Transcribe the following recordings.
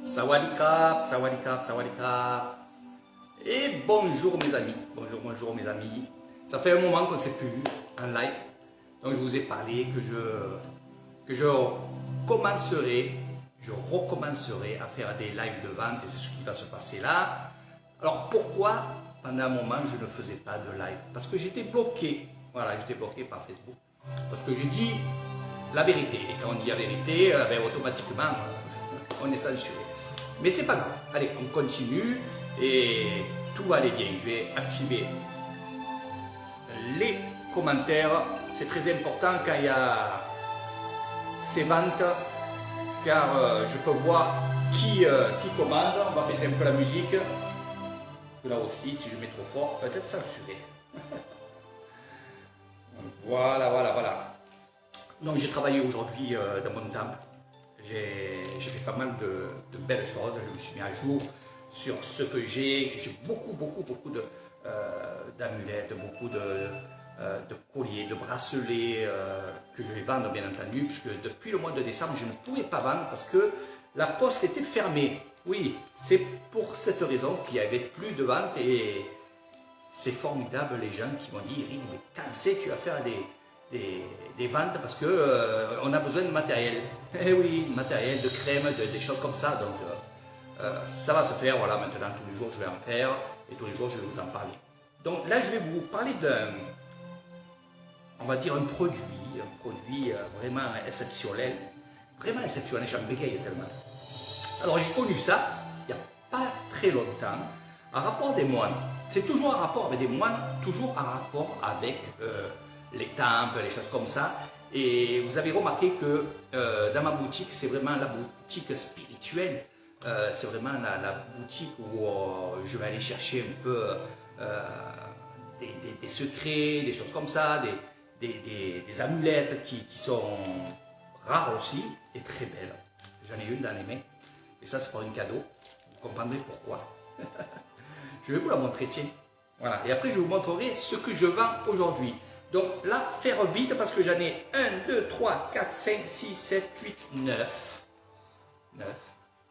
Sawadikap, sawadikap, sawadikap. Et bonjour mes amis, bonjour, bonjour mes amis. Ça fait un moment qu'on ne s'est plus vu en live. Donc je vous ai parlé que je recommencerai à faire des lives de vente et c'est ce qui va se passer là. Alors pourquoi pendant un moment je ne faisais pas de live? Parce que j'étais bloqué, voilà, j'étais bloqué par Facebook. Parce que j'ai dit la vérité. Et quand on dit la vérité, automatiquement on est censuré. Mais c'est pas grave, allez, on continue et tout va aller bien. Je vais activer les commentaires, c'est très important quand il y a ces ventes, car je peux voir qui commande. On va baisser un peu la musique. Là aussi, si je mets trop fort, peut-être censuré. Voilà, voilà, voilà. Donc j'ai travaillé aujourd'hui dans mon temple. J'ai fait pas mal de belles choses. Je me suis mis à jour sur ce que j'ai. J'ai beaucoup d'amulettes, beaucoup de colliers, de bracelets que je vais vendre bien entendu, puisque depuis le mois de décembre, je ne pouvais pas vendre parce que la poste était fermée. Oui, c'est pour cette raison qu'il n'y avait plus de vente et c'est formidable les gens qui m'ont dit Eric, mais quand c'est que tu vas faire des ventes parce que on a besoin de matériel. Eh oui, matériel, de crème, des choses comme ça. Donc ça va se faire. Voilà, maintenant tous les jours je vais en faire et tous les jours je vais vous en parler. Donc là je vais vous parler on va dire un produit vraiment exceptionnel, j'en bégaye tellement. Alors j'ai connu ça il n'y a pas très longtemps, un rapport des moines. C'est toujours un rapport avec des moines, toujours un rapport avec les temples, les choses comme ça. Et vous avez remarqué que dans ma boutique, c'est vraiment la boutique spirituelle. C'est vraiment la boutique où je vais aller chercher un peu des secrets, des choses comme ça, des amulettes qui sont rares aussi et très belles. J'en ai une dans les mains. Et ça, c'est pour un cadeau. Vous comprendrez pourquoi. Je vais vous la montrer, tiens. Voilà. Et après, je vous montrerai ce que je vends aujourd'hui. Donc là, faire vite parce que j'en ai 1, 2, 3, 4, 5, 6, 7, 8, 9. 9. Et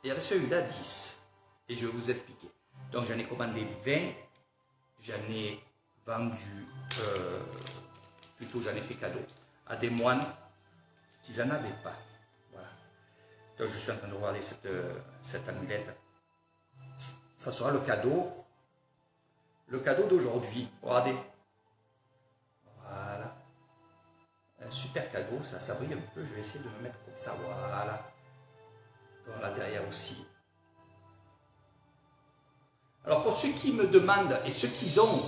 il y avait celui-là 10. Et je vais vous expliquer. Donc j'en ai commandé 20. J'en ai vendu, plutôt j'en ai fait cadeau à des moines qui n'en avaient pas. Voilà. Donc je suis en train de regarder cette amulette. Ça sera le cadeau d'aujourd'hui. Regardez. Voilà. Un super cadeau, ça brille un peu. Je vais essayer de me mettre comme ça. Voilà. Bon, là derrière aussi. Alors pour ceux qui me demandent et ceux qui ont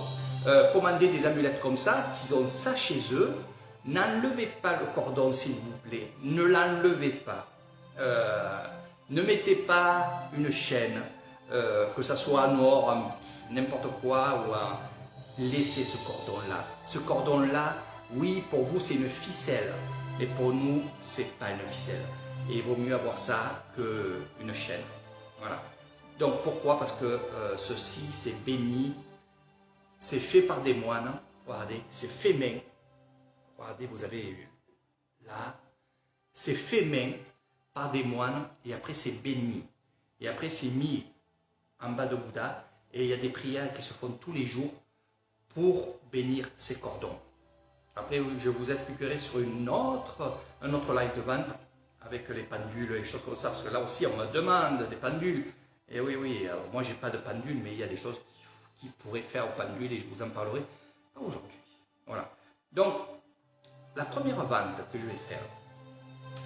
commandé des amulettes comme ça, qui ont ça chez eux, n'enlevez pas le cordon s'il vous plaît. Ne l'enlevez pas. Ne mettez pas une chaîne, que ça soit en or, n'importe quoi, ou laissez ce cordon-là. Ce cordon-là, oui, pour vous c'est une ficelle, mais pour nous c'est pas une ficelle. Et il vaut mieux avoir ça qu'une chaîne. Voilà. Donc pourquoi? Parce que ceci c'est béni, c'est fait par des moines. Regardez, c'est fait main. Regardez, vous avez là, c'est fait main par des moines et après c'est béni. Et après c'est mis en bas de Bouddha et il y a des prières qui se font tous les jours pour bénir ces cordons. Après je vous expliquerai sur un autre live de vente avec les pendules et les choses comme ça, parce que là aussi on me demande des pendules. Et oui, alors moi j'ai pas de pendule, mais il y a des choses qui pourraient faire au pendule et je vous en parlerai aujourd'hui. Voilà. Donc, la première vente que je vais faire,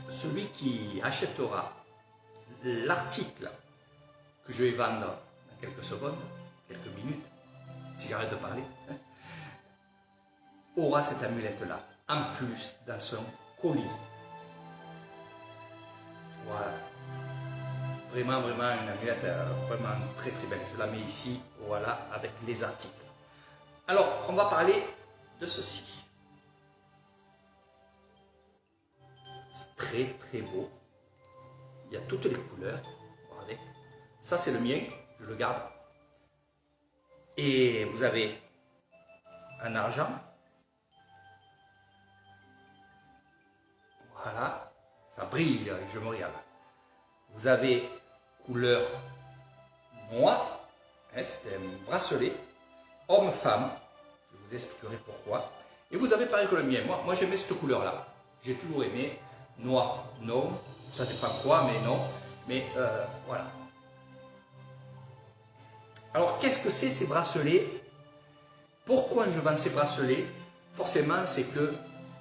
celui qui achètera l'article que je vais vendre dans quelques secondes, quelques minutes, si j'arrête de parler, aura cette amulette-là, en plus dans son colis. Voilà. Vraiment une amulette vraiment très belle. Je la mets ici, voilà, avec les articles. Alors, on va parler de ceci. C'est très beau. Il y a toutes les couleurs. Regardez. Ça, c'est le mien. Je le garde. Et vous avez un argent. Voilà. Ça brille, je me regarde. Vous avez couleur noire. Hein, c'est un bracelet homme-femme. Je vous expliquerai pourquoi. Et vous avez pareil que le mien. Moi j'aimais cette couleur-là. J'ai toujours aimé. Noir, non. Ça dépend quoi, mais non. Mais voilà. Alors qu'est-ce que c'est ces bracelets? Pourquoi je vends ces bracelets? Forcément, c'est que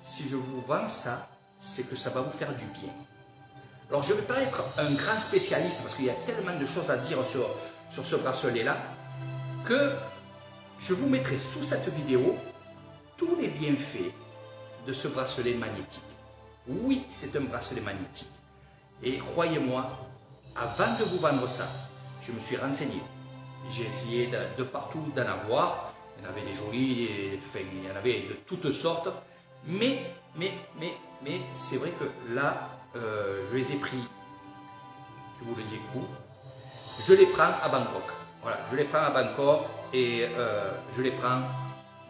si je vous vends ça, c'est que ça va vous faire du bien. Alors je ne vais pas être un grand spécialiste parce qu'il y a tellement de choses à dire sur ce bracelet-là que je vous mettrai sous cette vidéo tous les bienfaits de ce bracelet magnétique. Oui, c'est un bracelet magnétique. Et croyez-moi, avant de vous vendre ça, je me suis renseigné. J'ai essayé de partout d'en avoir. Il y en avait des jolis, il y en avait de toutes sortes. Mais c'est vrai que là, je les ai pris, je vous le dis où, je les prends à Bangkok. Voilà, je les prends à Bangkok et je les prends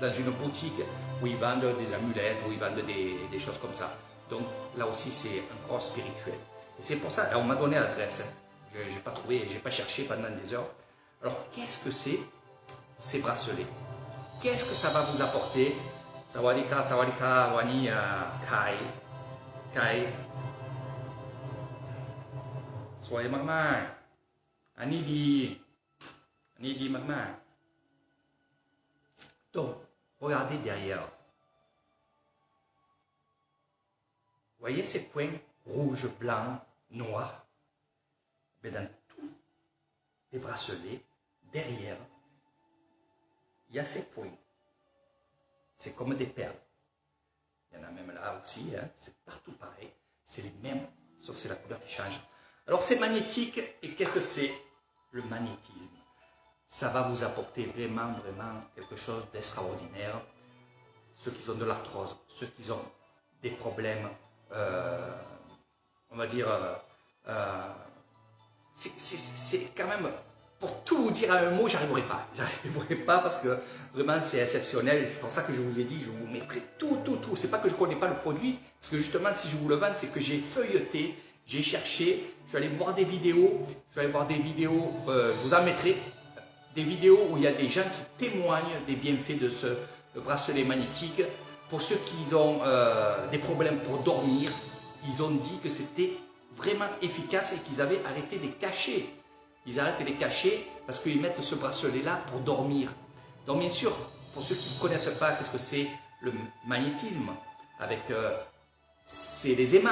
dans une boutique où ils vendent des amulettes, où ils vendent des choses comme ça. Donc là aussi, c'est encore spirituel. Et c'est pour ça, on m'a donné l'adresse. Hein. Je n'ai pas trouvé, je n'ai pas cherché pendant des heures. Alors, qu'est-ce que c'est ces bracelets? Qu'est-ce que ça va vous apporter? Sawadika, sawadika, wani, kai, kai. Soyez maman. Anidi maman. Donc, regardez derrière. Voyez ces points rouge, blanc, noir? Mais dans tous les bracelets, derrière, il y a ces points. C'est comme des perles. Il y en a même là aussi, hein, c'est partout pareil. C'est les mêmes, sauf c'est la couleur qui change. Alors c'est magnétique, et qu'est-ce que c'est le magnétisme? Ça va vous apporter vraiment quelque chose d'extraordinaire. Ceux qui ont de l'arthrose, ceux qui ont des problèmes, on va dire, c'est quand même, pour tout vous dire à un mot, j'arriverai pas. J'arriverai pas parce que vraiment c'est exceptionnel. C'est pour ça que je vous ai dit, je vous mettrai tout. C'est pas que je connais pas le produit, parce que justement, si je vous le vends, c'est que j'ai feuilleté, j'ai cherché, je vais aller voir des vidéos, je vous en mettrai des vidéos où il y a des gens qui témoignent des bienfaits de ce bracelet magnétique. Pour ceux qui ont des problèmes pour dormir, ils ont dit que c'était vraiment efficace et qu'ils avaient arrêté de les cacher. Ils arrêtent de les cacher parce qu'ils mettent ce bracelet-là pour dormir. Donc bien sûr, pour ceux qui ne connaissent pas qu'est-ce que c'est le magnétisme, c'est des aimants.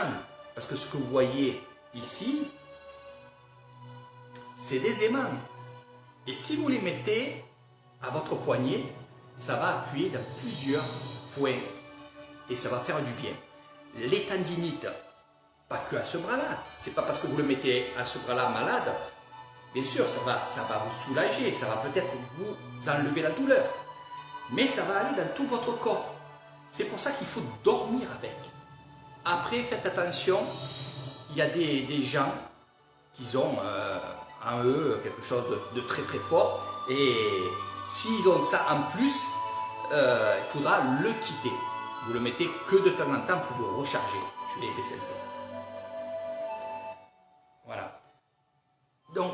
Parce que ce que vous voyez ici, c'est des aimants. Et si vous les mettez à votre poignet, ça va appuyer dans plusieurs points. Et ça va faire du bien. Les tendinites, pas que à ce bras-là. C'est pas parce que vous le mettez à ce bras-là malade. Bien sûr, ça va vous soulager, ça va peut-être vous enlever la douleur. Mais ça va aller dans tout votre corps. C'est pour ça qu'il faut dormir avec. Après, faites attention, il y a des gens qui ont en eux quelque chose de très fort. Et s'ils ont ça en plus, il faudra le quitter. Vous le mettez que de temps en temps pour vous recharger. Je vais baisser le peu. Voilà. Donc,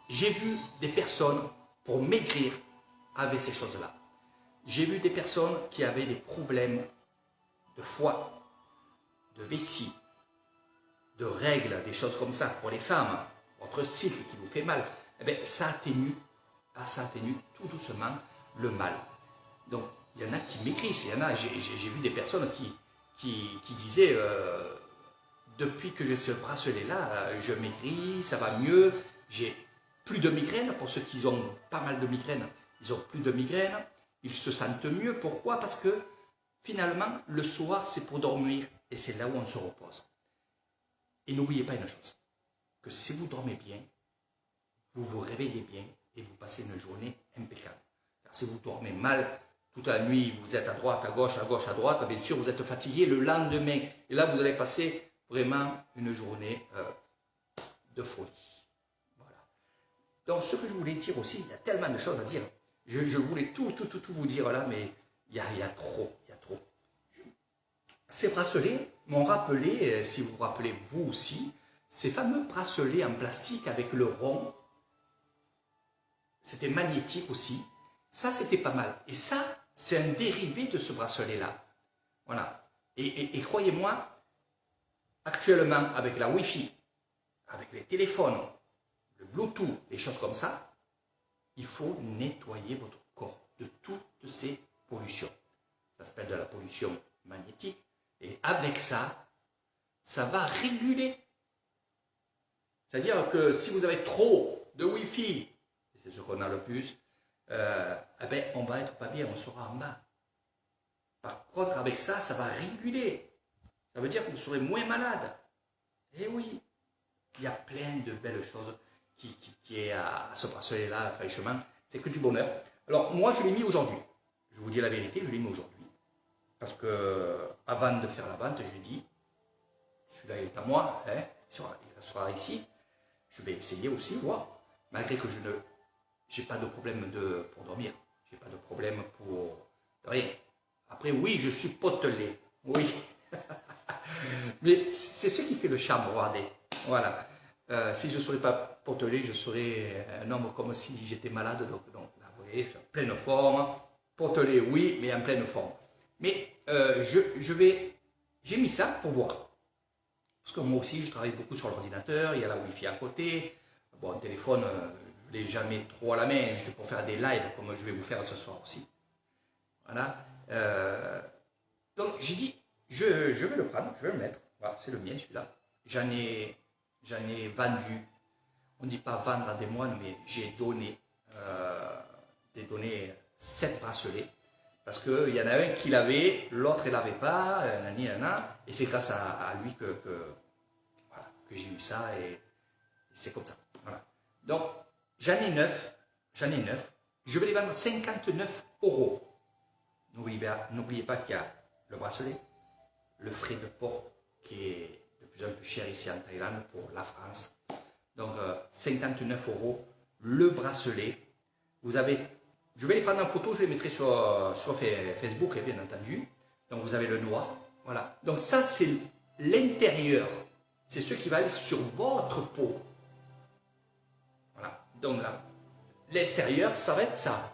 j'ai vu des personnes pour maigrir avec ces choses-là. J'ai vu des personnes qui avaient des problèmes de foie, de vessie, de règles, des choses comme ça. Pour les femmes, votre cycle qui vous fait mal, eh bien, ça atténue tout doucement le mal. Donc, il y en a qui maigrissent. J'ai vu des personnes qui disaient depuis que j'ai ce bracelet-là, je maigris, ça va mieux, j'ai plus de migraines. Pour ceux qui ont pas mal de migraines, ils ont plus de migraines, ils se sentent mieux. Pourquoi? Parce que finalement, le soir, c'est pour dormir et c'est là où on se repose. Et n'oubliez pas une chose, que si vous dormez bien, vous vous réveillez bien et vous passez une journée impeccable. Car si vous dormez mal, toute la nuit, vous êtes à droite, à gauche, à droite, bien sûr, vous êtes fatigué le lendemain. Et là, vous allez passer vraiment une journée de folie. Voilà. Donc, ce que je voulais dire aussi, il y a tellement de choses à dire. Je voulais tout vous dire là, mais il y a trop. Ces bracelets m'ont rappelé, si vous vous rappelez vous aussi, ces fameux bracelets en plastique avec le rond, c'était magnétique aussi. Ça, c'était pas mal. Et ça, c'est un dérivé de ce bracelet-là. Voilà. Et croyez-moi, actuellement, avec la Wi-Fi, avec les téléphones, le Bluetooth, les choses comme ça, il faut nettoyer votre corps de toutes ces pollutions. Ça s'appelle de la pollution magnétique. Et avec ça, ça va réguler. C'est-à-dire que si vous avez trop de Wi-Fi, et c'est ce qu'on a le plus, eh ben, on va être pas bien, on sera en bas. Par contre, avec ça, ça va réguler. Ça veut dire que vous serez moins malade. Et oui, il y a plein de belles choses qui est à ce bracelet-là, franchement, c'est que du bonheur. Alors, moi, je l'ai mis aujourd'hui. Je vous dis la vérité, je l'ai mis aujourd'hui. Parce que, avant de faire la vente, j'ai dit, celui-là, il est à moi, hein, il sera ici. Je vais essayer aussi, voir. Malgré que je n'ai pas de problème pour dormir. Je n'ai pas de problème pour rien. Après, oui, je suis potelé. Oui. Mais c'est ce qui fait le charme, regardez. Voilà. Si je ne serais pas potelé, je serais un homme comme si j'étais malade. Donc là, vous voyez, je suis en pleine forme. Potelé, oui, mais en pleine forme. Mais j'ai mis ça pour voir. Parce que moi aussi, je travaille beaucoup sur l'ordinateur, il y a la Wi-Fi à côté. Bon, un téléphone, je ne l'ai jamais trop à la main, juste pour faire des lives, comme je vais vous faire ce soir aussi. Voilà. Donc, j'ai dit, je vais le prendre, je vais le mettre. Voilà, c'est le mien, celui-là. J'en ai vendu, on ne dit pas vendre à des moines, mais j'ai donné 7 bracelets. Parce qu'il y en a un qui l'avait, l'autre ne l'avait pas, et c'est grâce à lui que j'ai eu ça, et c'est comme ça. Voilà. Donc, j'en ai 9, je vais les vendre 59 €. N'oubliez pas qu'il y a le bracelet, le frais de port qui est de plus en plus cher ici en Thaïlande pour la France. Donc, 59 € le bracelet. Je vais les prendre en photo, je les mettrai sur Facebook, bien entendu. Donc, vous avez le noir. Voilà. Donc, ça, c'est l'intérieur. C'est ce qui va aller sur votre peau. Voilà. Donc, là, l'extérieur, ça va être ça.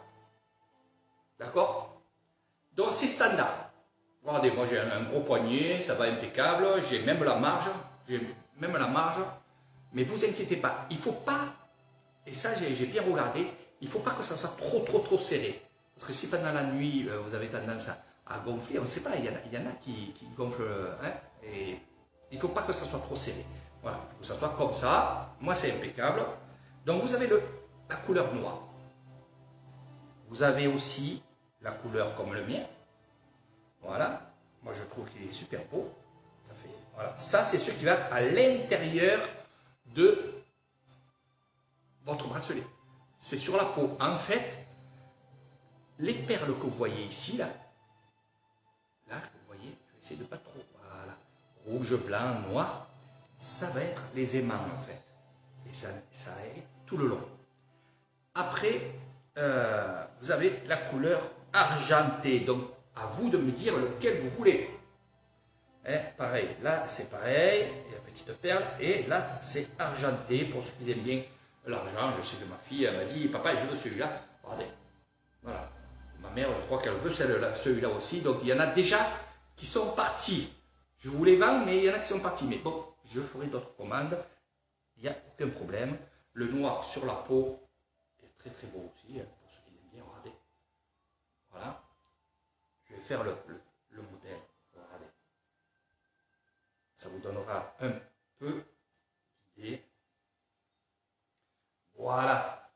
D'accord? Donc, c'est standard. Regardez, moi, j'ai un gros poignet, ça va impeccable. J'ai même la marge. Mais vous inquiétez pas, il ne faut pas, et ça, j'ai bien regardé, il ne faut pas que ça soit trop serré. Parce que si pendant la nuit, vous avez tendance à gonfler, on ne sait pas, il y en a qui gonflent, hein, et il ne faut pas que ça soit trop serré. Voilà, il faut que ça soit comme ça. Moi, c'est impeccable. Donc, vous avez la couleur noire. Vous avez aussi la couleur comme le mien. Voilà. Moi, je trouve qu'il est super beau. Voilà. Ça, c'est ce qui va à l'intérieur de votre bracelet. C'est sur la peau. En fait, les perles que vous voyez ici, là, vous voyez, je vais essayer de pas trop, voilà, rouge, blanc, noir, ça va être les aimants, en fait. Et ça est tout le long. Après, vous avez la couleur argentée. Donc, à vous de me dire lequel vous voulez. Hein, pareil, là, c'est pareil, il y a la petite perle, et là, c'est argenté, pour ceux qui aiment bien l'argent. Je sais que ma fille, elle m'a dit, papa, je veux celui-là. Regardez, voilà. Ma mère, je crois qu'elle veut celui-là aussi. Donc, il y en a déjà qui sont partis. Je vous les vends, mais il y en a qui sont partis. Mais bon, je ferai d'autres commandes. Il n'y a aucun problème. Le noir sur la peau est très beau aussi, pour ceux qui aiment bien. Regardez. Voilà. Je vais faire le modèle. Regardez. Ça vous donnera un peu d'idée. Voilà.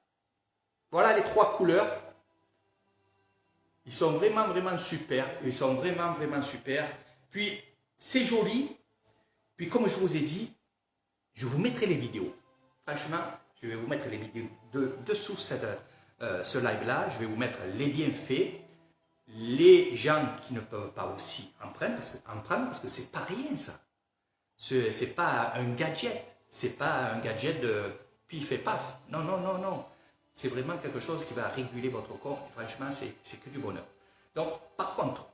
Voilà les 3 couleurs. Ils sont vraiment super. Ils sont vraiment super. Puis, c'est joli. Puis, comme je vous ai dit, je vous mettrai les vidéos. Franchement, je vais vous mettre les vidéos dessous ce live-là. Je vais vous mettre les bienfaits. Les gens qui ne peuvent pas aussi en prendre, parce que c'est pas rien, ça. C'est pas un gadget. C'est pas un gadget de pif et paf. Non. C'est vraiment quelque chose qui va réguler votre corps. Et franchement, c'est que du bonheur. Donc, par contre,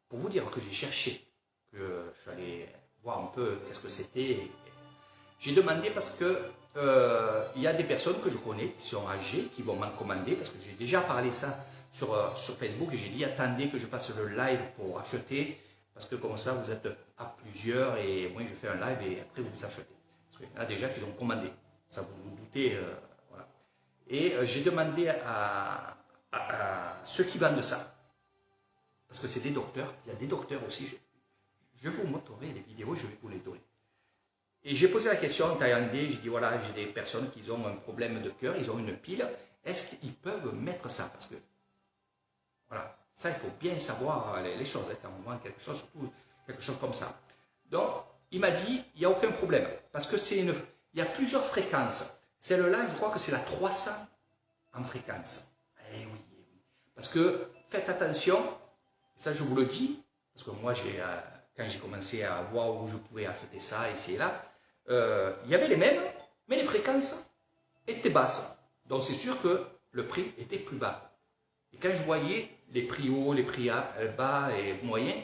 pour vous dire que j'ai cherché, que je suis allé voir un peu qu'est-ce que c'était, J'ai demandé parce que il y a des personnes que je connais qui sont âgées, qui vont m'en commander, parce que j'ai déjà parlé ça sur Facebook et j'ai dit attendez que je fasse le live pour acheter, parce que comme ça vous êtes à plusieurs et moi je fais un live et après vous achetez. Parce qu'il y en a déjà qui ont commandé, ça vous vous doutez. Voilà. Et j'ai demandé à ceux qui vendent ça, parce que c'est des docteurs, il y a des docteurs aussi, je vous montrerai les vidéos, je vais vous les donner. Et j'ai posé la question en thaïlandais, j'ai dit voilà, j'ai des personnes qui ont un problème de cœur, ils ont une pile, est-ce qu'ils peuvent mettre ça? Parce que, voilà, ça il faut bien savoir les choses, hein, quand on vend quelque chose, surtout quelque chose comme ça. Donc, il m'a dit, il n'y a aucun problème, parce que il y a plusieurs fréquences. Celle-là, je crois que c'est la 300 en fréquence. Eh oui, eh oui. Parce que, faites attention, ça je vous le dis, parce que moi, quand j'ai commencé à voir où je pouvais acheter ça, ici et là, il y avait les mêmes, mais les fréquences étaient basses. Donc c'est sûr que le prix était plus bas. Et quand je voyais les prix hauts, les prix bas et moyens,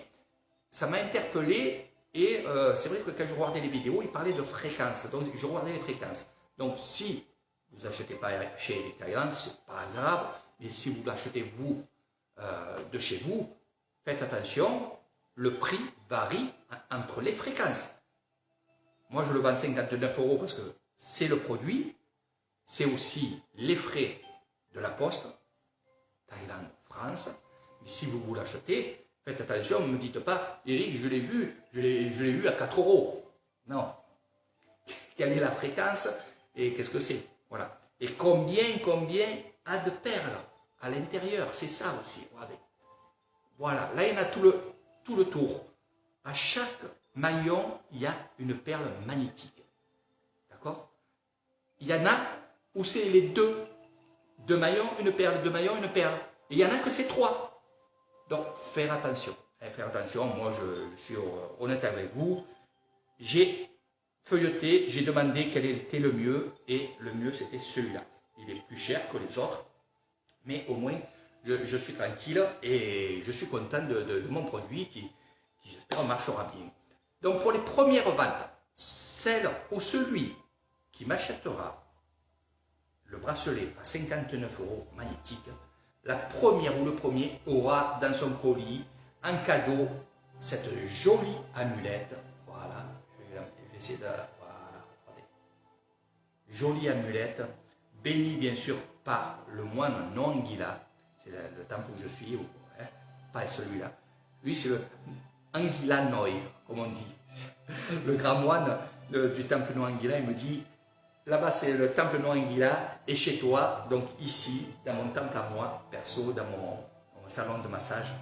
ça m'a interpellé. Et c'est vrai que quand je regardais les vidéos, ils parlaient de fréquences. Donc je regardais les fréquences. Donc si vous n'achetez pas chez les Thaïlandes, c'est pas grave. Mais si vous l'achetez vous, de chez vous, faites attention, le prix varie entre les fréquences. Moi, je le vends 59 € parce que c'est le produit, c'est aussi les frais de la poste, Thaïlande, France. Mais si vous l'achetez, faites attention, ne me dites pas, Eric, je l'ai vu à 4 €. Non. Quelle est la fréquence et qu'est-ce que c'est? Voilà. Et combien a de perles à l'intérieur? C'est ça aussi, regardez. Voilà, là, il y en a tout le tour. À chaque maillon, il y a une perle magnétique. D'accord? Il y en a où c'est les deux maillons, une perle, deux maillons, une perle. Et il y en a que c'est 3. Donc, faire attention. Faire attention, moi, je suis honnête avec vous. J'ai feuilleté, j'ai demandé quel était le mieux, et le mieux, c'était celui-là. Il est plus cher que les autres, mais au moins, je suis tranquille et je suis content de mon produit qui j'espère marchera bien. Donc pour les premières ventes, celle ou celui qui m'achètera le bracelet à 59 € magnétique, la première ou le premier aura dans son colis en cadeau cette jolie amulette. Voilà, je vais essayer de... Voilà, regardez. Jolie amulette, bénie bien sûr par le moine Nongila. C'est le temple où je suis, hein, pas celui-là. Lui, c'est le Angila Noi, comme on dit. Le grand moine du temple Noangila, il me dit, là-bas c'est le temple Noangila, et chez toi, donc ici, dans mon temple à moi, perso, dans mon salon de massage,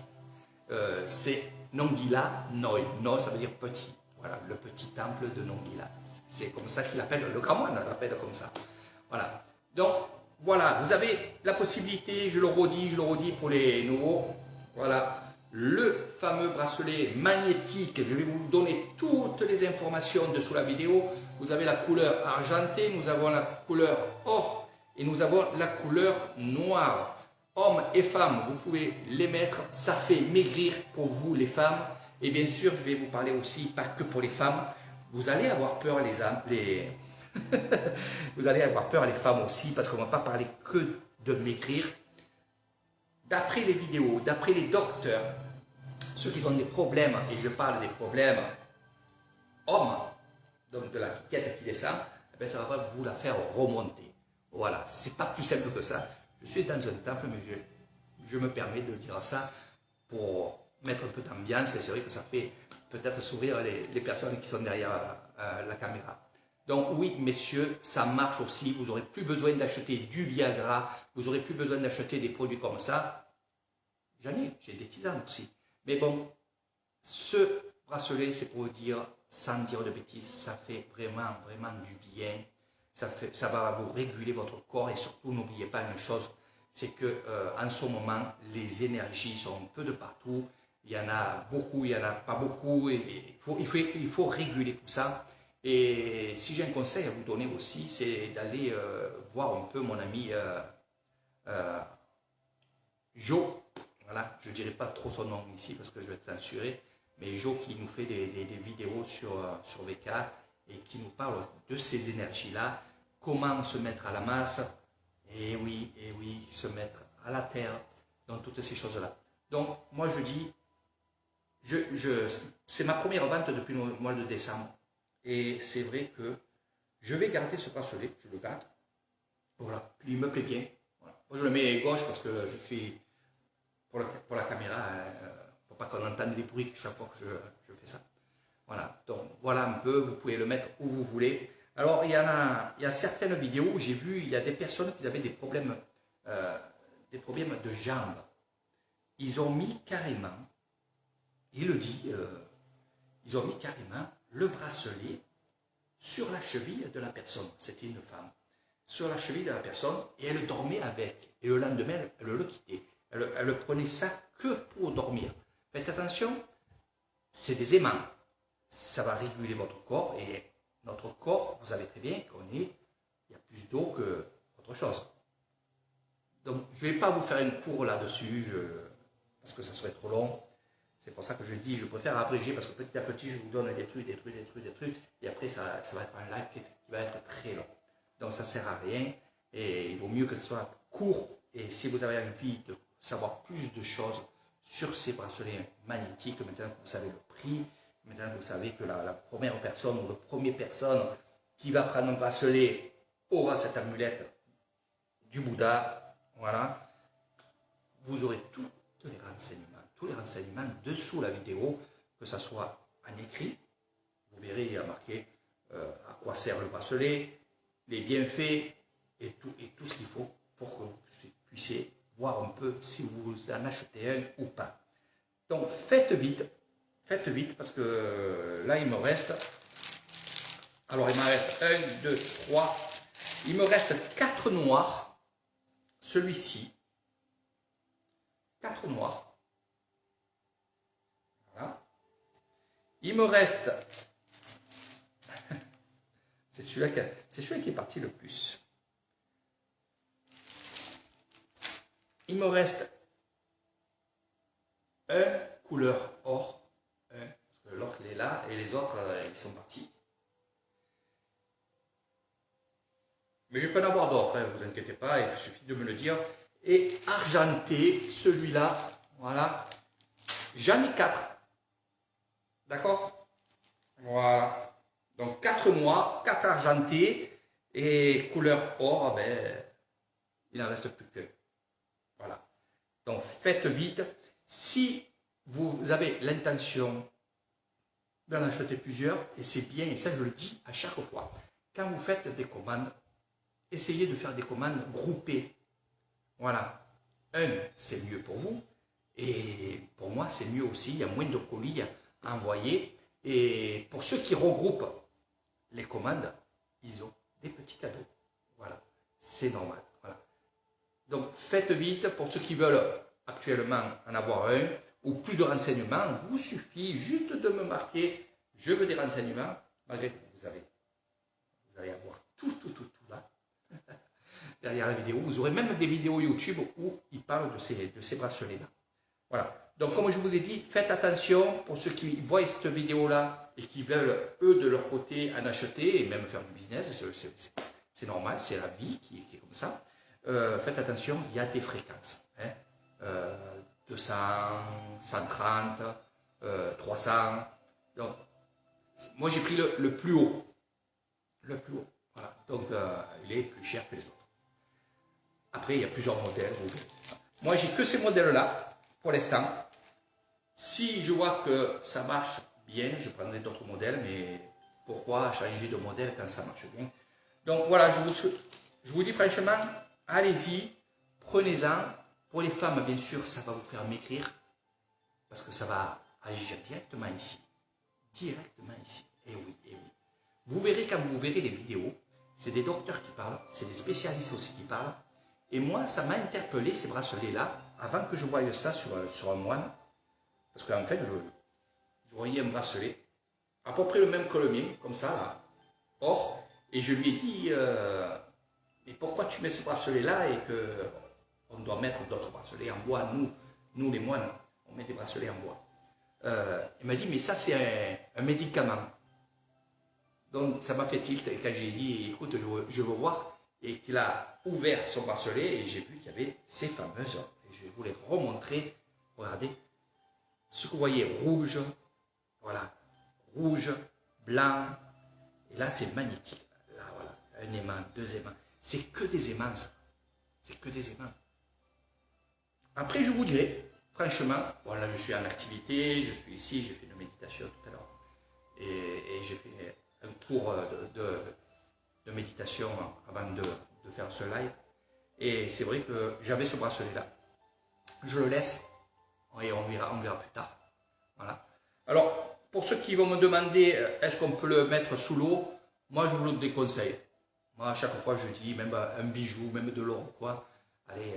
c'est Nongila Noi. No, ça veut dire petit. Voilà, le petit temple de Nongila. C'est comme ça qu'il appelle, le grand moine l'appelle comme ça. Voilà. Donc, voilà, vous avez la possibilité, je le redis pour les nouveaux, voilà, le fameux bracelet magnétique. Je vais vous donner toutes les informations dessous la vidéo. Vous avez la couleur argentée, nous avons la couleur or et nous avons la couleur noire. Hommes et femmes, vous pouvez les mettre, ça fait maigrir pour vous les femmes. Et bien sûr, je vais vous parler aussi, pas que pour les femmes, vous allez avoir peur vous allez avoir peur les femmes aussi, parce qu'on ne va pas parler que de maigrir. D'après les vidéos, d'après les docteurs, ceux qui ont des problèmes, et je parle des problèmes hommes, donc de la piquette qui descend, eh bien, ça va pas vous la faire remonter. Voilà, c'est pas plus simple que ça. Je suis dans un temple, mais je me permets de dire ça pour mettre un peu d'ambiance, et c'est vrai que ça fait peut-être sourire les personnes qui sont derrière la caméra. Donc oui, messieurs, ça marche aussi. Vous n'aurez plus besoin d'acheter du Viagra, vous n'aurez plus besoin d'acheter des produits comme ça. J'ai des tisanes aussi. Mais bon, ce bracelet, c'est pour vous dire, sans dire de bêtises, ça fait vraiment, vraiment du bien. Ça va vous réguler votre corps et surtout, n'oubliez pas une chose, c'est que en ce moment, les énergies sont un peu de partout. Il y en a beaucoup, il n'y en a pas beaucoup. Et il faut réguler tout ça. Et si j'ai un conseil à vous donner aussi, c'est d'aller voir un peu mon ami Joe. Voilà, je ne dirai pas trop son nom ici parce que je vais être censuré. Mais Joe qui nous fait des vidéos sur VK. et qui nous parle de ces énergies-là, comment se mettre à la masse, et oui, se mettre à la terre, dans toutes ces choses-là. Donc, moi je dis, c'est ma première vente depuis le mois de décembre, et c'est vrai que je vais garder ce bracelet, je le garde, voilà, puis il me plaît bien. Voilà. Moi je le mets gauche parce que je suis, pour la caméra, pour pas qu'on entende les bruits chaque fois que je fais ça. Voilà, donc voilà un peu, vous pouvez le mettre où vous voulez. Alors il y a certaines vidéos où j'ai vu, il y a des personnes qui avaient des problèmes de jambes. Ils ont mis carrément, il le dit, ils ont mis carrément le bracelet sur la cheville de la personne. C'était une femme. Sur la cheville de la personne, et elle dormait avec. Et le lendemain, elle le quittait. Elle prenait ça que pour dormir. Faites attention, c'est des aimants. Ça va réguler votre corps, et notre corps, vous savez très bien il y a plus d'eau que autre chose. Donc, je ne vais pas vous faire une cour là-dessus, parce que ça serait trop long. C'est pour ça que je dis, je préfère abréger, parce que petit à petit, je vous donne des trucs, et après, ça va être un live qui va être très long. Donc, ça ne sert à rien, et il vaut mieux que ce soit court. Et si vous avez envie de savoir plus de choses sur ces bracelets magnétiques, maintenant que vous savez le prix, maintenant que vous savez que la première personne ou la première personne qui va prendre un bracelet aura cette amulette du Bouddha, voilà, vous aurez tous les renseignements dessous la vidéo, que ce soit en écrit, vous verrez, il y a marqué à quoi sert le bracelet, les bienfaits et tout ce qu'il faut pour que vous puissiez voir un peu si vous en achetez un ou pas. Donc faites vite parce que là il me reste, alors il m'en reste 1, 2, 3, il me reste 4 noirs, celui-ci, 4 noirs, voilà, il me reste, c'est celui qui est parti le plus, il me reste un couleur or, parce que l'autre il est là et les autres ils sont partis. Mais je peux en avoir d'autres, ne vous inquiétez pas, il suffit de me le dire. Et argenté, celui-là, voilà, j'en ai 4. D'accord? Voilà. Donc 4 noirs, 4 argentés et couleur or, ben, il n'en reste plus que. Voilà. Donc faites vite. Si vous avez l'intention d'en acheter plusieurs, et c'est bien, et ça je le dis à chaque fois, quand vous faites des commandes, essayez de faire des commandes groupées. Voilà. C'est mieux pour vous, et pour moi c'est mieux aussi, il y a moins de colis à envoyer, et pour ceux qui regroupent les commandes, ils ont des petits cadeaux. Voilà, c'est normal. Voilà. Donc faites vite, pour ceux qui veulent actuellement en avoir un, ou plus de renseignements, il vous suffit juste de me marquer « Je veux des renseignements », malgré que vous allez avoir tout là, derrière la vidéo. Vous aurez même des vidéos YouTube où ils parlent de ces bracelets-là. Voilà. Donc, comme je vous ai dit, faites attention pour ceux qui voient cette vidéo-là et qui veulent, eux, de leur côté, en acheter et même faire du business. C'est normal, c'est la vie qui est comme ça. Faites attention, il y a des fréquences. Hein. 200, 130, 300. Donc, moi, j'ai pris le plus haut. Le plus haut. Voilà. Donc, il est plus cher que les autres. Après, il y a plusieurs modèles. Moi, j'ai que ces modèles-là, pour l'instant. Si je vois que ça marche bien, je prendrai d'autres modèles, mais pourquoi changer de modèle quand ça marche bien? Donc, voilà, je vous dis franchement, allez-y, prenez-en. Pour les femmes, bien sûr, ça va vous faire maigrir, parce que ça va agir directement ici. Directement ici. Et oui, et oui. Vous verrez, quand vous verrez les vidéos, c'est des docteurs qui parlent, c'est des spécialistes aussi qui parlent. Et moi, ça m'a interpellé, ces bracelets-là, avant que je voie ça sur un moine. Parce qu'en fait, je voyais un bracelet, à peu près le même que le mien, comme ça, là, or. Et je lui ai dit, mais pourquoi tu mets ce bracelet-là et qu'on doit mettre d'autres bracelets en bois? Nous, les moines, on met des bracelets en bois. Il m'a dit, mais ça, c'est un médicament. Donc ça m'a fait tilt et quand j'ai dit écoute je veux voir et qu'il a ouvert son bracelet et j'ai vu qu'il y avait ces fameuses, et je vais vous les remontrer, regardez, ce que vous voyez rouge, voilà, rouge, blanc, et là c'est magnétique, là voilà, un aimant, deux aimants, c'est que des aimants ça, c'est que des aimants. Après je vous dirai, franchement, bon là je suis en activité, je suis ici, j'ai fait une méditation tout à l'heure, et j'ai fait un cours de méditation avant de faire ce live. Et c'est vrai que j'avais ce bracelet là. Je le laisse et on verra plus tard. Voilà. Alors, pour ceux qui vont me demander est-ce qu'on peut le mettre sous l'eau, moi je vous le déconseille. Moi à chaque fois je dis, même un bijou, même de l'or ou quoi, allez,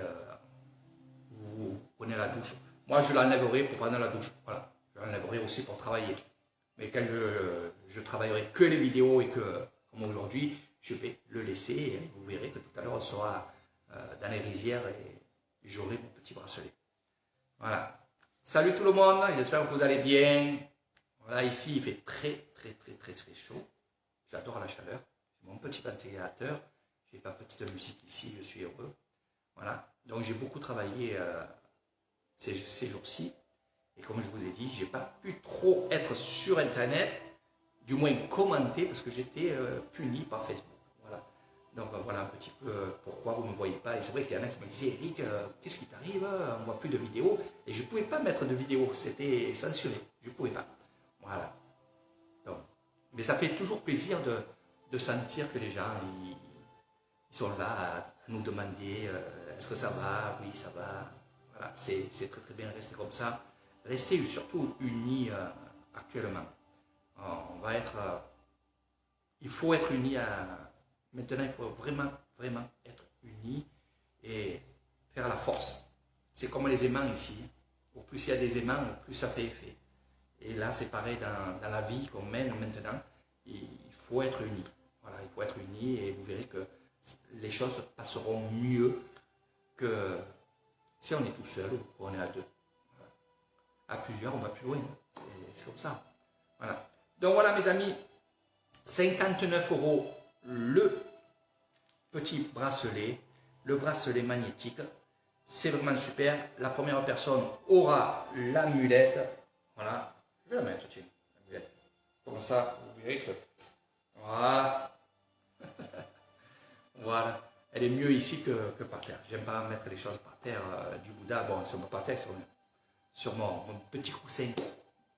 vous prenez la douche. Moi je l'enlèverai pour prendre la douche. Voilà. Je l'enlèverai aussi pour travailler. Mais quand je travaillerai que les vidéos et que, comme aujourd'hui, je vais le laisser et vous verrez que tout à l'heure on sera dans les rizières et j'aurai mon petit bracelet. Voilà. Salut tout le monde, j'espère que vous allez bien. Voilà, ici il fait très chaud. J'adore la chaleur. J'ai mon petit ventilateur. J'ai ma petite musique ici, je suis heureux. Voilà. Donc j'ai beaucoup travaillé ces jours-ci. Et comme je vous ai dit, je n'ai pas pu trop être sur Internet, du moins commenter, parce que j'étais puni par Facebook. Voilà. Donc voilà un petit peu pourquoi vous ne me voyez pas. Et c'est vrai qu'il y en a qui me disaient, Eric, qu'est-ce qui t'arrive? On ne voit plus de vidéos. Et je ne pouvais pas mettre de vidéos, c'était censuré. Je ne pouvais pas. Voilà. Donc, mais ça fait toujours plaisir de sentir que les gens, ils sont là à nous demander, est-ce que ça va? Oui, ça va. Voilà, c'est très bien, rester comme ça. Restez surtout unis actuellement. On va être, il faut être unis. Maintenant, il faut vraiment être unis et faire la force. C'est comme les aimants ici. Au plus il y a des aimants, au plus ça fait effet. Et là, c'est pareil dans la vie qu'on mène maintenant. Il faut être unis. Voilà, il faut être unis et vous verrez que les choses passeront mieux que si on est tout seul ou on est à deux. À plusieurs, on va plus loin. C'est comme ça. Voilà. Donc voilà mes amis, 59 € le petit bracelet, le bracelet magnétique. C'est vraiment super. La première personne aura l'amulette. Voilà. Je vais la mettre, tiens, l'amulette. Comme ça, vous verrez que... Voilà. Voilà. Elle est mieux ici que par terre. J'aime pas mettre les choses par terre. Du Bouddha, bon, sur mon par terre, sur mon petit coussin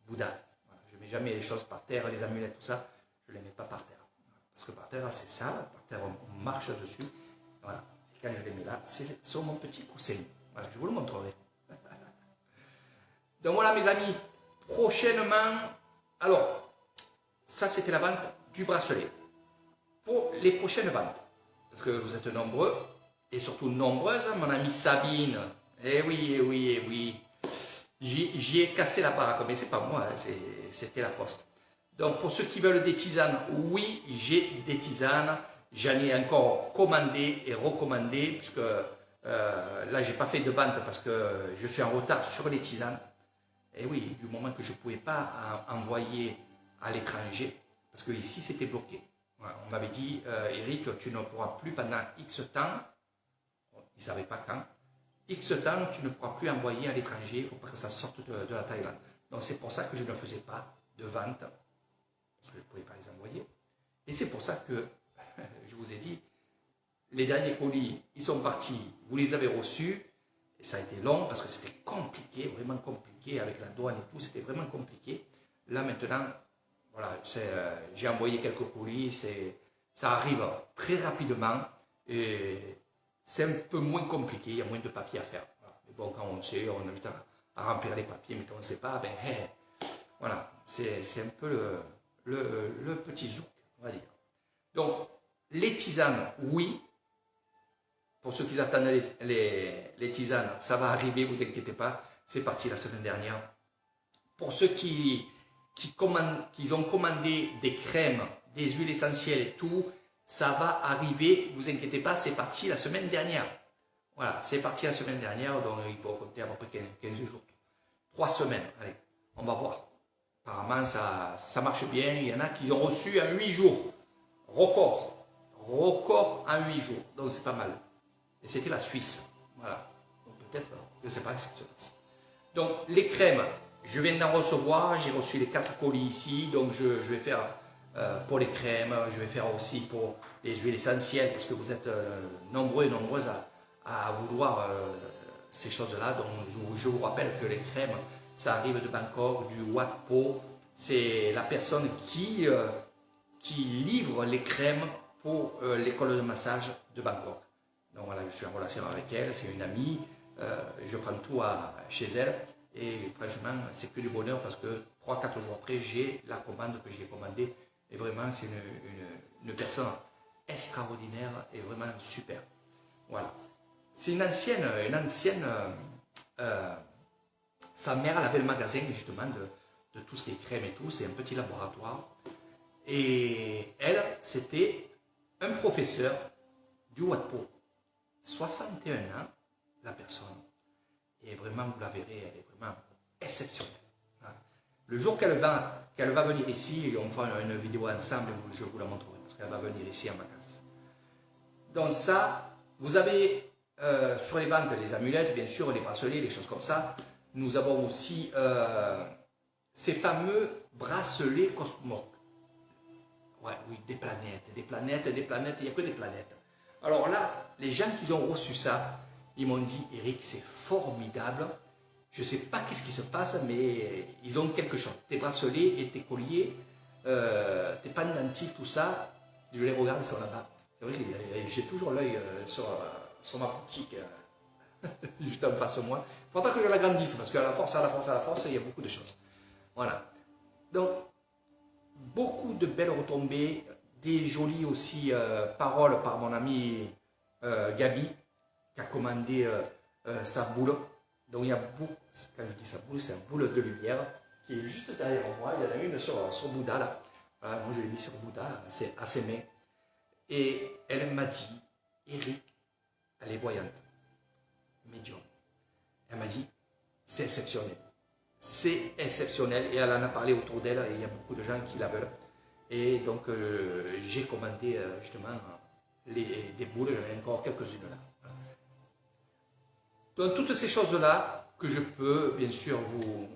Bouddha. Voilà, je ne mets jamais les choses par terre, les amulettes, tout ça, je ne les mets pas par terre. Parce que par terre, c'est sale, par terre, on marche dessus. Voilà. Et quand je les mets là, c'est sur mon petit coussin. Voilà, je vous le montrerai. Donc voilà mes amis, prochainement, alors, ça c'était la vente du bracelet. Pour les prochaines ventes, parce que vous êtes nombreux, et surtout nombreuses, mon amie Sabine, eh oui, j'y ai cassé la baraque, mais c'est pas moi, c'était la poste. Donc pour ceux qui veulent des tisanes, oui, j'ai des tisanes. J'en ai encore commandé et recommandé, puisque là, j'ai pas fait de vente parce que je suis en retard sur les tisanes. Et oui, du moment que je ne pouvais pas envoyer à l'étranger, parce que ici, c'était bloqué. Voilà, on m'avait dit, Eric, tu ne pourras plus pendant X temps, ils ne savaient pas quand, X temps, tu ne pourras plus envoyer à l'étranger, il ne faut pas que ça sorte de la Thaïlande. Donc c'est pour ça que je ne faisais pas de vente, parce que je ne pouvais pas les envoyer. Et c'est pour ça que, je vous ai dit, les derniers colis, ils sont partis, vous les avez reçus, et ça a été long parce que c'était compliqué, vraiment compliqué, avec la douane et tout, c'était vraiment compliqué. Là maintenant, voilà, j'ai envoyé quelques colis, ça arrive très rapidement, et c'est un peu moins compliqué, il y a moins de papiers à faire. Voilà. Mais bon, quand on sait, on a juste à remplir les papiers, mais quand on ne sait pas, ben, voilà, c'est un peu le petit zouk, on va dire. Donc, les tisanes, oui. Pour ceux qui attendent les tisanes, ça va arriver, vous inquiétez pas, c'est parti la semaine dernière. Pour ceux qui ont commandé des crèmes, des huiles essentielles et tout, ça va arriver, vous inquiétez pas, c'est parti la semaine dernière. Voilà, c'est parti la semaine dernière, donc il faut compter à peu près 15 jours. 3 semaines, allez, on va voir. Apparemment, ça marche bien. Il y en a qui ont reçu en 8 jours. Record. Record en 8 jours. Donc, c'est pas mal. Et c'était la Suisse. Voilà. Donc, peut-être, je ne sais pas ce qui se passe. Donc, les crèmes, je viens d'en recevoir. J'ai reçu les 4 colis ici. Donc, je vais faire pour les crèmes. Je vais faire aussi pour les huiles essentielles. Parce que vous êtes nombreux et nombreuses à vouloir ces choses-là. Donc, je vous rappelle que les crèmes, ça arrive de Bangkok, du Wat Po. C'est la personne qui livre les crèmes pour l'école de massage de Bangkok. Donc voilà, je suis en relation avec elle, c'est une amie. Je prends tout chez elle. Et franchement, c'est que du bonheur parce que 3-4 jours après, j'ai la commande que j'ai commandée. Et vraiment, c'est une personne extraordinaire et vraiment super. Voilà. C'est une ancienne sa mère, elle avait le magasin justement de tout ce qui est crème et tout, c'est un petit laboratoire. Et elle, c'était un professeur du Wat Po. 61 ans, la personne. Et vraiment, vous la verrez, elle est vraiment exceptionnelle. Le jour qu'elle va venir ici, on fera une vidéo ensemble, je vous la montrerai, parce qu'elle va venir ici en vacances. Donc ça, vous avez sur les ventes les amulettes, bien sûr, les bracelets, les choses comme ça. Nous avons aussi ces fameux bracelets Cosmos. Ouais, oui, des planètes, il n'y a que des planètes. Alors là, les gens qui ont reçu ça, ils m'ont dit, Eric, c'est formidable. Je ne sais pas qu'est-ce qui se passe, mais ils ont quelque chose. Tes bracelets et tes colliers, tes pendentifs, tout ça, je les regarde, ils sont là-bas. C'est vrai que j'ai toujours l'œil sur ma boutique. Juste en face de moi. Il faudra que je l'agrandisse parce qu'à la force, il y a beaucoup de choses. Voilà. Donc, beaucoup de belles retombées, des jolies aussi paroles par mon ami Gabi, qui a commandé sa boule. Donc, il y a beaucoup, quand je dis sa boule, c'est une boule de lumière qui est juste derrière moi. Il y en a une sur Bouddha là. Voilà, moi, je l'ai mis sur Bouddha, c'est à ses mains. Et elle m'a dit, Eric, elle est voyante. Médium. Elle m'a dit, c'est exceptionnel. C'est exceptionnel. Et elle en a parlé autour d'elle et il y a beaucoup de gens qui la veulent. Et donc, j'ai commandé justement des boules, j'en ai encore quelques-unes là. Donc, toutes ces choses-là que je peux, bien sûr, vous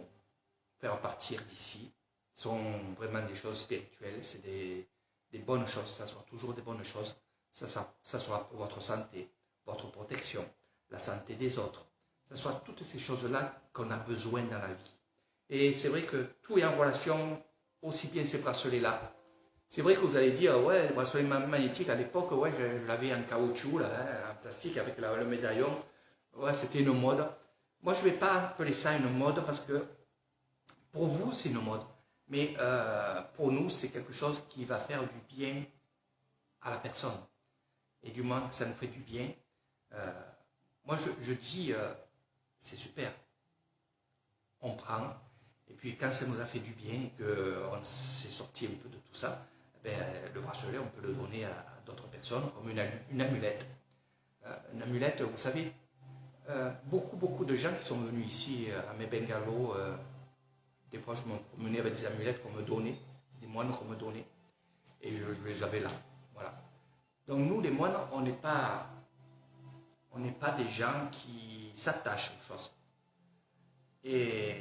faire partir d'ici, sont vraiment des choses spirituelles. C'est des bonnes choses. Ça soit toujours des bonnes choses. Ça soit pour votre santé, votre protection, la santé des autres. Ce soit toutes ces choses-là qu'on a besoin dans la vie. Et c'est vrai que tout est en relation, aussi bien ces bracelets-là. C'est vrai que vous allez dire, ouais, le bracelet magnétique à l'époque, ouais, je l'avais en caoutchouc, là, hein, en plastique avec le médaillon. Ouais, c'était une mode. Moi, je ne vais pas appeler ça une mode parce que pour vous, c'est une mode. Mais pour nous, c'est quelque chose qui va faire du bien à la personne. Et du moins, ça nous fait du bien. Moi, je dis, c'est super. On prend, et puis quand ça nous a fait du bien, qu'on s'est sorti un peu de tout ça, ben, le bracelet, on peut le donner à d'autres personnes comme une amulette. Une amulette, vous savez, beaucoup de gens qui sont venus ici à mes bungalows, des fois je me promenais avec des amulettes qu'on me donnait, des moines qu'on me donnait, et je les avais là. Voilà. Donc nous, les moines, on n'est pas des gens qui s'attachent aux choses. Et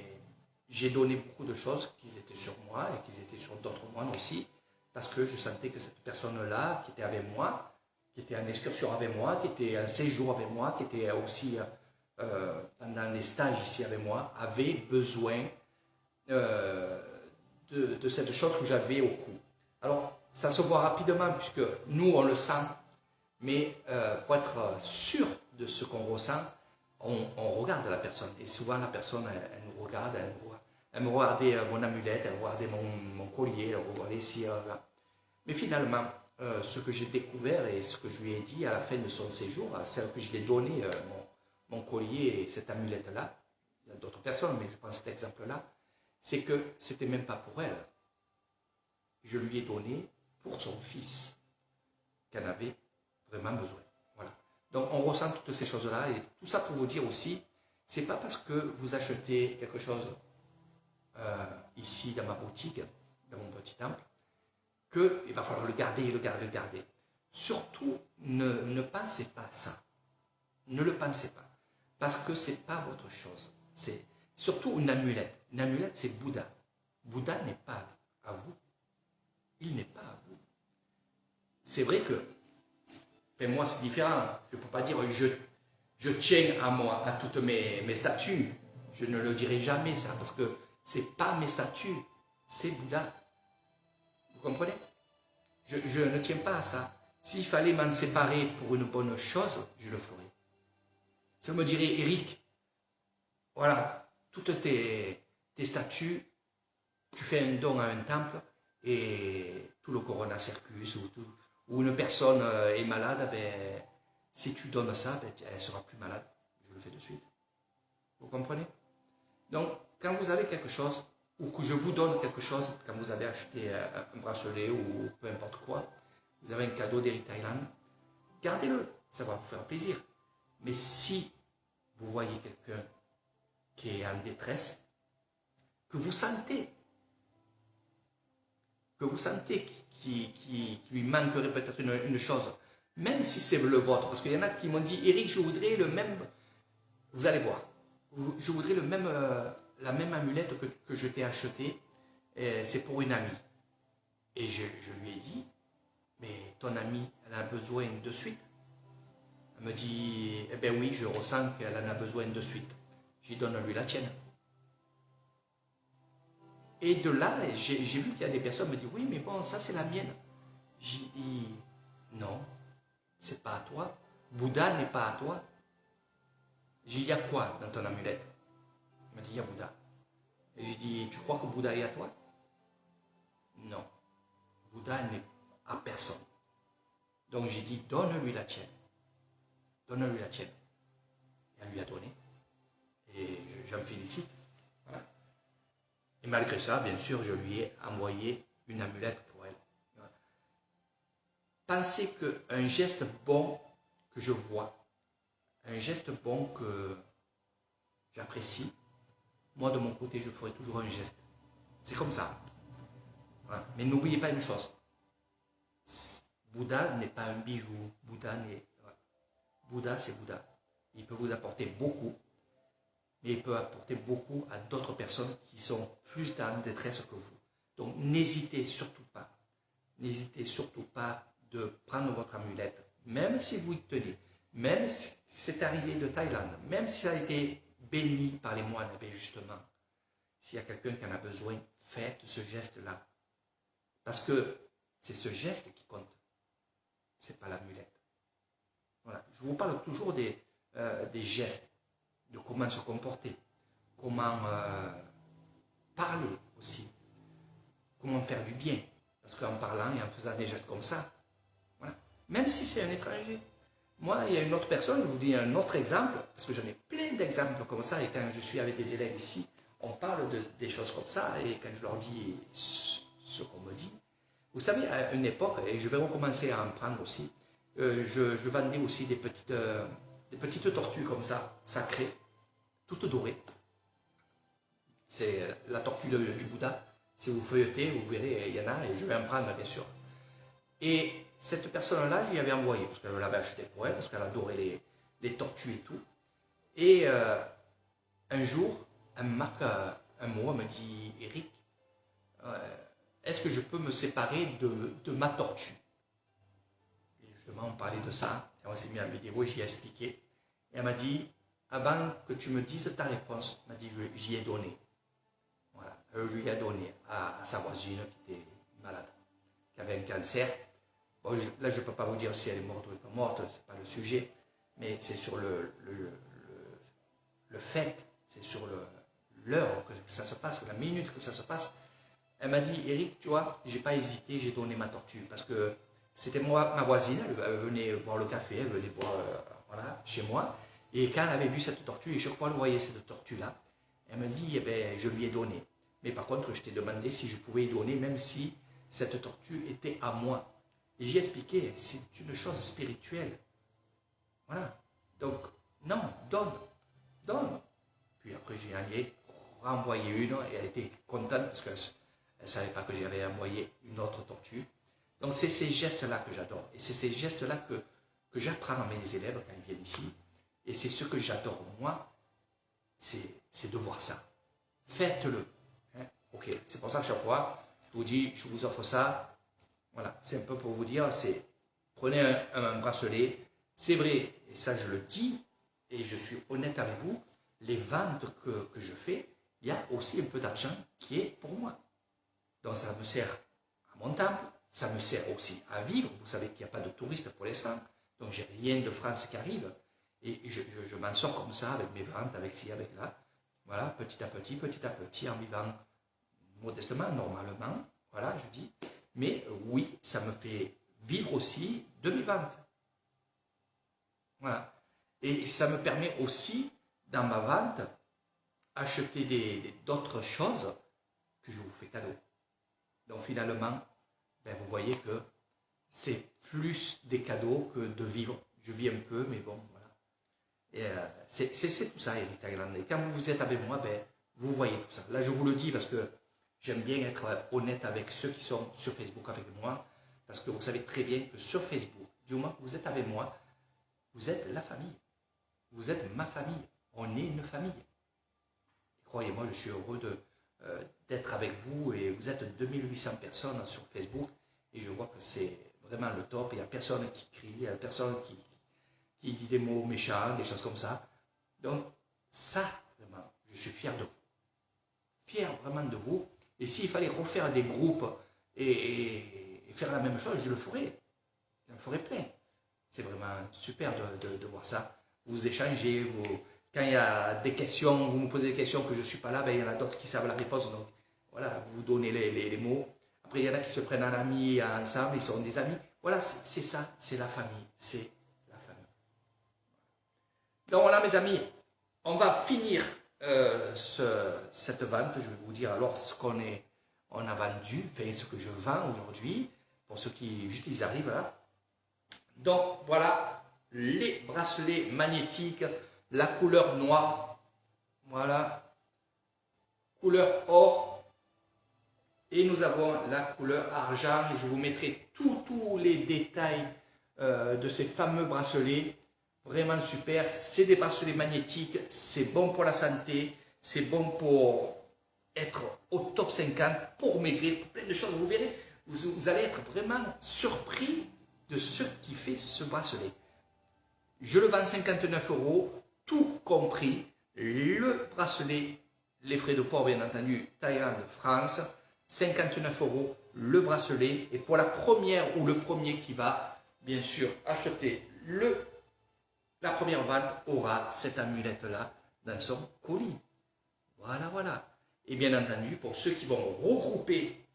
j'ai donné beaucoup de choses qui étaient sur moi et qui étaient sur d'autres moines aussi, parce que je sentais que cette personne-là, qui était avec moi, qui était en excursion avec moi, qui était en séjour avec moi, qui était aussi pendant les stages ici avec moi, avait besoin de cette chose que j'avais au cou. Alors, ça se voit rapidement, puisque nous, on le sent, mais pour être sûr de ce qu'on ressent, on regarde la personne. Et souvent, la personne, elle nous regarde, elle me regardait mon amulette, elle regardait mon collier, elle regardait ici, là. Mais finalement, ce que j'ai découvert et ce que je lui ai dit à la fin de son séjour, à celle que je lui ai donné, mon collier et cette amulette-là, il y a d'autres personnes, mais je prends cet exemple-là, c'est que c'était même pas pour elle. Je lui ai donné pour son fils, qui en avait vraiment besoin. Voilà. Donc on ressent toutes ces choses-là, et tout ça pour vous dire aussi, c'est pas parce que vous achetez quelque chose ici dans ma boutique, dans mon petit temple, qu'il va falloir le garder, le garder, le garder. Surtout, ne pensez pas ça. Ne le pensez pas. Parce que ce n'est pas votre chose. C'est surtout une amulette. Une amulette, c'est Bouddha. Bouddha n'est pas à vous. Il n'est pas à vous. C'est vrai que, moi c'est différent. Je ne peux pas dire je tiens à moi, à toutes mes statues. Je ne le dirai jamais ça, parce que ce n'est pas mes statues, c'est Bouddha. Vous comprenez? Je ne tiens pas à ça. S'il fallait m'en séparer pour une bonne chose, je le ferais. Si on me dirait, Eric, voilà, toutes tes statues, tu fais un don à un temple et tout le Corona Circus ou une personne est malade, ben, si tu donnes ça, ben, elle sera plus malade. Je le fais de suite. Vous comprenez? Donc, quand vous avez quelque chose, ou que je vous donne quelque chose, quand vous avez acheté un bracelet ou peu importe quoi, vous avez un cadeau d'Eric Thailand, gardez-le, ça va vous faire plaisir. Mais si vous voyez quelqu'un qui est en détresse, que vous sentez qu'il lui manquerait peut-être une chose, même si c'est le vôtre, parce qu'il y en a qui m'ont dit, Eric, je voudrais le même, vous allez voir, je voudrais la même amulette que je t'ai achetée, c'est pour une amie. Et je lui ai dit, mais ton amie, elle a besoin de suite. Elle me dit, eh bien oui, je ressens qu'elle en a besoin de suite. J'y donne-lui la tienne. Et de là, j'ai vu qu'il y a des personnes qui me disent, oui, mais bon, ça c'est la mienne. J'ai dit, non, c'est pas à toi. Bouddha n'est pas à toi. J'ai dit, il y a quoi dans ton amulette? Il m'a dit, il y a Bouddha. Et j'ai dit, tu crois que Bouddha est à toi? Non. Bouddha n'est à personne. Donc j'ai dit, donne-lui la tienne. Donne-lui la tienne. Et elle lui a donné. Et je me félicite. Voilà. Et malgré ça, bien sûr, je lui ai envoyé une amulette pour elle. Voilà. Pensez qu'un geste bon que je vois, un geste bon que j'apprécie, moi de mon côté, je ferai toujours un geste. C'est comme ça. Voilà. Mais n'oubliez pas une chose. Bouddha n'est pas un bijou. Bouddha, c'est Bouddha. Il peut vous apporter beaucoup, mais il peut apporter beaucoup à d'autres personnes qui sont plus dans la détresse que vous. Donc n'hésitez surtout pas de prendre votre amulette, même si vous y tenez, même si c'est arrivé de Thaïlande, même si ça a été béni par les moines, bien justement, s'il y a quelqu'un qui en a besoin, faites ce geste-là. Parce que c'est ce geste qui compte, c'est pas l'amulette. Voilà. Je vous parle toujours des gestes, de comment se comporter, comment parler aussi, comment faire du bien. Parce qu'en parlant et en faisant des gestes comme ça, voilà. Même si c'est un étranger. Moi, il y a une autre personne, je vous dis un autre exemple, parce que j'en ai plein d'exemples comme ça, et quand je suis avec des élèves ici, on parle des choses comme ça, et quand je leur dis ce qu'on me dit, vous savez, à une époque, et je vais recommencer à en prendre aussi, je vendais aussi des petites tortues comme ça, sacrées, toutes dorées. C'est la tortue du Bouddha. Si vous feuilletez, vous verrez, il y en a, et je vais en prendre bien sûr. Et cette personne-là, j'y avais envoyé, parce qu'elle l'avait acheté pour elle, parce qu'elle adorait les tortues et tout. Et un jour, elle me marque un mot, elle me dit, Eric, est-ce que je peux me séparer de ma tortue? Et justement, on parlait de ça, et on s'est mis à me dire, oui, j'y ai expliqué. Et elle m'a dit, avant que tu me dises ta réponse, elle m'a dit, j'y ai donné. Voilà, elle lui a donné à sa voisine qui était malade, qui avait un cancer. Bon, là, je ne peux pas vous dire si elle est morte ou pas morte, ce n'est pas le sujet, mais c'est sur le fait, c'est sur l'heure que ça se passe, ou la minute que ça se passe. Elle m'a dit, Eric, tu vois, j'ai pas hésité, j'ai donné ma tortue, parce que c'était moi, ma voisine, elle venait boire le café, elle venait boire voilà, chez moi, et quand elle avait vu cette tortue, et chaque fois elle voyait cette tortue-là, elle me dit, eh ben, je lui ai donné. Mais par contre, je t'ai demandé si je pouvais y donner, même si cette tortue était à moi. Et j'ai expliqué, c'est une chose spirituelle. Voilà. Donc, non, donne. Puis après, j'ai allé a envoyé une et elle était contente parce qu'elle ne savait pas que j'avais envoyé une autre tortue. Donc c'est ces gestes-là que j'adore. Et c'est ces gestes-là que j'apprends à mes élèves quand ils viennent ici. Et c'est ce que j'adore moi, c'est de voir ça. Faites-le. Hein? Ok, c'est pour ça que chaque fois, je vous dis, je vous offre ça. Voilà, c'est un peu pour vous dire, c'est prenez un bracelet. C'est vrai, et ça je le dis, et je suis honnête avec vous, les ventes que je fais, il y a aussi un peu d'argent qui est pour moi. Donc ça me sert à mon temple, ça me sert aussi à vivre. Vous savez qu'il n'y a pas de touristes pour l'instant, donc j'ai rien de France qui arrive. Et je m'en sors comme ça avec mes ventes, avec ci, avec là. Voilà, petit à petit, en vivant modestement, normalement. Voilà, je dis. Mais oui, ça me fait vivre aussi de mes ventes. Voilà. Et ça me permet aussi, dans ma vente, acheter d'autres choses que je vous fais cadeau. Donc finalement, ben, vous voyez que c'est plus des cadeaux que de vivre. Je vis un peu, mais bon, voilà. Et c'est tout ça, Erita Grande. Et quand vous êtes avec moi, ben, vous voyez tout ça. Là, je vous le dis parce que j'aime bien être honnête avec ceux qui sont sur Facebook avec moi. Parce que vous savez très bien que sur Facebook, du moment que vous êtes avec moi, vous êtes la famille. Vous êtes ma famille. On est une famille. Croyez-moi, je suis heureux d'être avec vous. Et vous êtes 2800 personnes sur Facebook. Et je vois que c'est vraiment le top. Il n'y a personne qui crie, il n'y a personne qui dit des mots méchants, des choses comme ça. Donc, ça, vraiment, je suis fier de vous. Fier vraiment de vous. Et s'il fallait refaire des groupes et faire la même chose, je le ferais. Je le ferais plein. C'est vraiment super de voir ça. Vous échangez, quand il y a des questions, vous me posez des questions que je ne suis pas là, ben, il y en a d'autres qui savent la réponse. Donc, voilà, vous donnez les mots. Après, il y en a qui se prennent en amis ensemble, ils sont des amis. Voilà, c'est ça, c'est la famille. C'est la famille. Donc voilà, mes amis, on va finir cette vente. Je vais vous dire alors ce qu'on a vendu, enfin, ce que je vends aujourd'hui, pour ceux qui juste ils arrivent là. Donc voilà, les bracelets magnétiques, la couleur noire, voilà, couleur or. Et nous avons la couleur argent. Je vous mettrai tous les détails de ces fameux bracelets. Vraiment super. C'est des bracelets magnétiques. C'est bon pour la santé. C'est bon pour être au top 50, pour maigrir, pour plein de choses. Vous verrez, vous allez être vraiment surpris de ce qui fait ce bracelet. Je le vends 59 €, tout compris. Le bracelet, les frais de port, bien entendu, Thaïlande, France. 59 € le bracelet. Et pour la première ou le premier qui va, bien sûr, acheter la première vente aura cette amulette-là dans son colis. Voilà, voilà. Et bien entendu, pour ceux qui vont regrouper,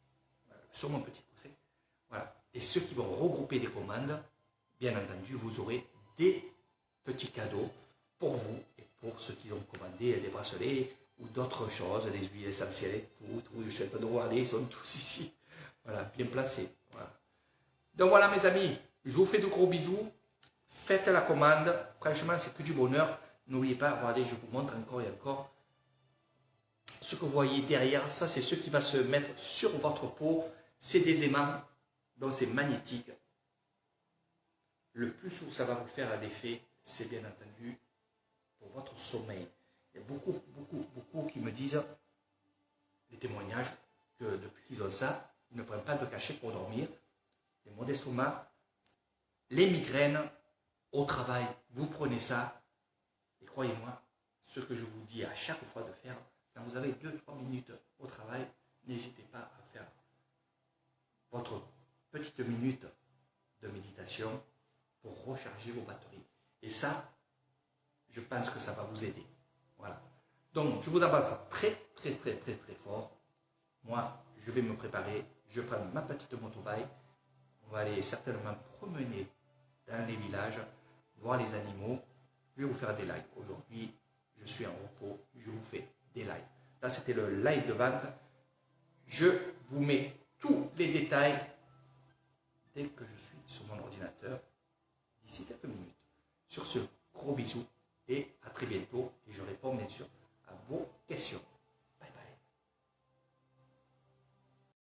sur mon petit coussin, voilà, et ceux qui vont regrouper des commandes, bien entendu, vous aurez des petits cadeaux pour vous et pour ceux qui ont commandé des bracelets, ou d'autres choses, des huiles essentielles, tout, je suis en train de regarder, ils sont tous ici. Voilà, bien placés. Voilà. Donc voilà mes amis, je vous fais de gros bisous. Faites la commande. Franchement, c'est que du bonheur. N'oubliez pas, regardez, je vous montre encore et encore. Ce que vous voyez derrière, ça c'est ce qui va se mettre sur votre peau. C'est des aimants, donc c'est magnétique. Le plus où ça va vous faire un effet, c'est bien entendu pour votre sommeil. Il y a beaucoup qui me disent, les témoignages, que depuis qu'ils ont ça, ils ne prennent pas de cachet pour dormir. Et modestement, les migraines au travail, vous prenez ça. Et croyez-moi, ce que je vous dis à chaque fois de faire, quand vous avez 2-3 minutes au travail, n'hésitez pas à faire votre petite minute de méditation pour recharger vos batteries. Et ça, je pense que ça va vous aider. Voilà. Donc, je vous embrasse très fort. Moi, je vais me préparer. Je prends ma petite motobike. On va aller certainement promener dans les villages, voir les animaux. Je vais vous faire des lives. Aujourd'hui, je suis en repos. Je vous fais des lives. Là, c'était le live de vente. Je vous mets tous les détails dès que je suis sur mon ordinateur d'ici quelques minutes. Sur ce, gros bisous.